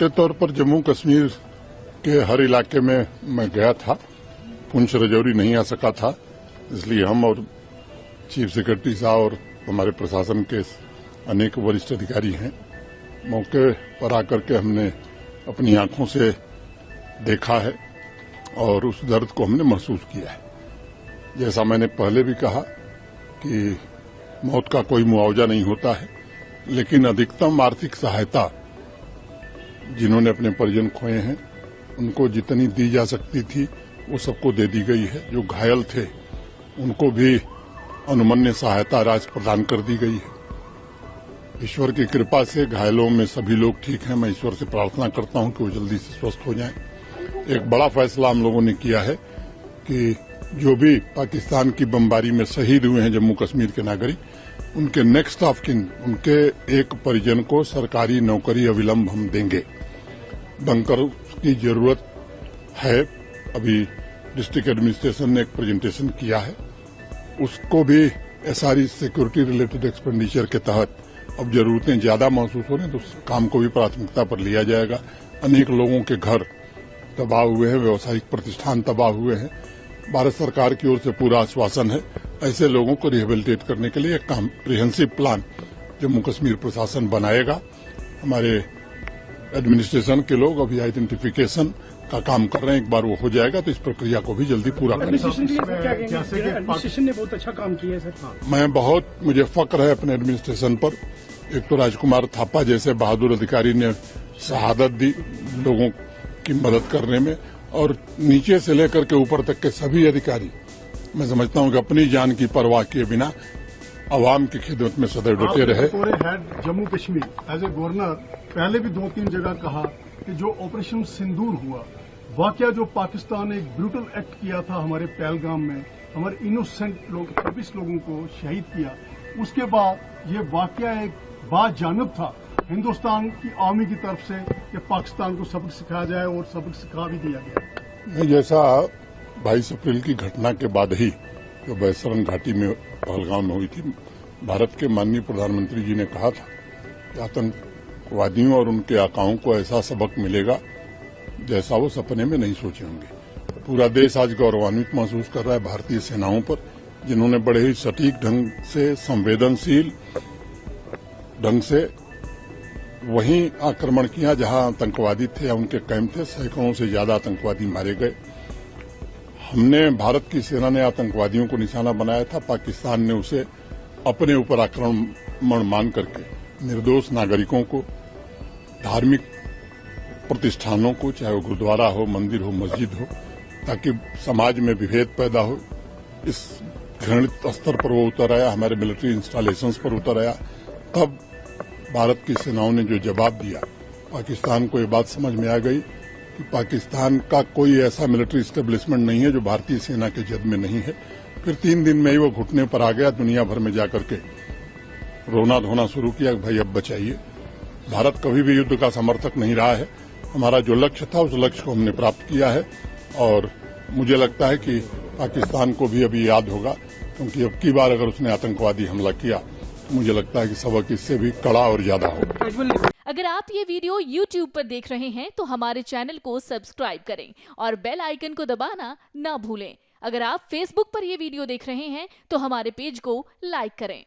मोटे तौर पर जम्मू कश्मीर के हर इलाके में मैं गया था। पुंछ राजौरी नहीं आ सका था, इसलिए हम और चीफ सेक्रेटरी साहब और हमारे प्रशासन के अनेक वरिष्ठ अधिकारी हैं। मौके पर आकर के हमने अपनी आंखों से देखा है और उस दर्द को हमने महसूस किया है। जैसा मैंने पहले भी कहा कि मौत का कोई मुआवजा नहीं होता है, लेकिन अधिकतम आर्थिक सहायता जिन्होंने अपने परिजन खोए हैं उनको जितनी दी जा सकती थी वो सबको दे दी गई है। जो घायल थे उनको भी अनुमन्य सहायता राशि प्रदान कर दी गई है। ईश्वर की कृपा से घायलों में सभी लोग ठीक हैं। मैं ईश्वर से प्रार्थना करता हूं कि वो जल्दी से स्वस्थ हो जाएं। एक बड़ा फैसला हम लोगों ने किया है कि जो भी पाकिस्तान की बमबारी में शहीद हुए हैं जम्मू कश्मीर के नागरिक, उनके नेक्स्ट ऑफ किन, उनके एक परिजन को सरकारी नौकरी अविलंब हम देंगे। बंकर की जरूरत है। अभी डिस्ट्रिक्ट एडमिनिस्ट्रेशन ने एक प्रेजेंटेशन किया है, उसको भी एसआरई सिक्योरिटी रिलेटेड एक्सपेंडिचर के तहत अब जरूरतें ज्यादा महसूस हो रही हैं तो उस काम को भी प्राथमिकता पर लिया जाएगा। अनेक लोगों के घर तबाह हुए हैं, व्यावसायिक प्रतिष्ठान तबाह हुए हैं। भारत सरकार की ओर से पूरा आश्वासन है ऐसे लोगों को रिहेबिलिटेट करने के लिए एक कॉम्प्रिहेंसिव प्लान जम्मू कश्मीर प्रशासन बनाएगा। हमारे एडमिनिस्ट्रेशन के लोग अभी आइडेंटिफिकेशन का काम कर रहे हैं। एक बार वो हो जाएगा तो इस प्रक्रिया को भी जल्दी पूरा करेंगे। एडमिनिस्ट्रेशन ने बहुत अच्छा काम किया है सर। मुझे फक्र है अपने एडमिनिस्ट्रेशन पर। एक तो राजकुमार थापा जैसे बहादुर अधिकारी ने शहादत दी लोगों की मदद करने में, और नीचे से लेकर के ऊपर तक के सभी अधिकारी मैं समझता हूं कि अपनी जान की परवाह किए बिना अवाम की खिदमत में सदैव डटे रहे। पूरे head Jammu Kashmir as a governor पहले भी 2-3 जगह कहा कि जो ऑपरेशन सिंदूर हुआ, वाकया जो पाकिस्तान ने एक ब्रूटल एक्ट किया था हमारे पहलगाम में, हमारे इनोसेंट लोग 26 लोगों को शहीद किया, उसके बाद ये वाकया एक बाजानिब था हिंदुस्तान की आर्मी की तरफ से कि पाकिस्तान को सबक सिखाया जाए और सबक सिखा भी दिया गया। जैसा 22 अप्रैल की घटना के बाद ही जो बैसरन घाटी में पहलगाम में हुई थी, भारत के माननीय प्रधानमंत्री जी ने कहा था कि आतंकवादियों और उनके आकाओं को ऐसा सबक मिलेगा जैसा वो सपने में नहीं सोचे होंगे। पूरा देश आज गौरवान्वित महसूस कर रहा है भारतीय सेनाओं पर, जिन्होंने बड़े ही सटीक ढंग से, संवेदनशील ढंग से वहीं आक्रमण किया जहां आतंकवादी थे या उनके कैंप थे। सैकड़ों से ज्यादा आतंकवादी मारे गए। हमने, भारत की सेना ने आतंकवादियों को निशाना बनाया था, पाकिस्तान ने उसे अपने ऊपर आक्रमण मान करके निर्दोष नागरिकों को, धार्मिक प्रतिष्ठानों को, चाहे वो गुरुद्वारा हो, मंदिर हो, मस्जिद हो, ताकि समाज में विभेद पैदा हो, इस घृणित स्तर पर वो उतर आया, हमारे मिलिट्री इंस्टॉलेशंस पर उतर आया। तब भारत की सेनाओं ने जो जवाब दिया, पाकिस्तान को ये बात समझ में आ गई कि पाकिस्तान का कोई ऐसा मिलिट्री एस्टेब्लिशमेंट नहीं है जो भारतीय सेना के जद में नहीं है। फिर 3 दिन में ही वो घुटने पर आ गया, दुनिया भर में जाकर के रोना धोना शुरू किया कि भाई अब बचाइए। भारत कभी भी युद्ध का समर्थक नहीं रहा है। हमारा जो लक्ष्य था उस लक्ष्य को हमने प्राप्त किया है और मुझे लगता है कि पाकिस्तान को भी अभी याद होगा, क्योंकि अब की बार अगर उसने आतंकवादी हमला किया मुझे लगता है कि सबक इससे भी कड़ा और ज्यादा होगा। अगर आप ये वीडियो YouTube पर देख रहे हैं तो हमारे चैनल को सब्सक्राइब करें और बेल आइकन को दबाना ना भूलें। अगर आप Facebook पर ये वीडियो देख रहे हैं तो हमारे पेज को लाइक करें।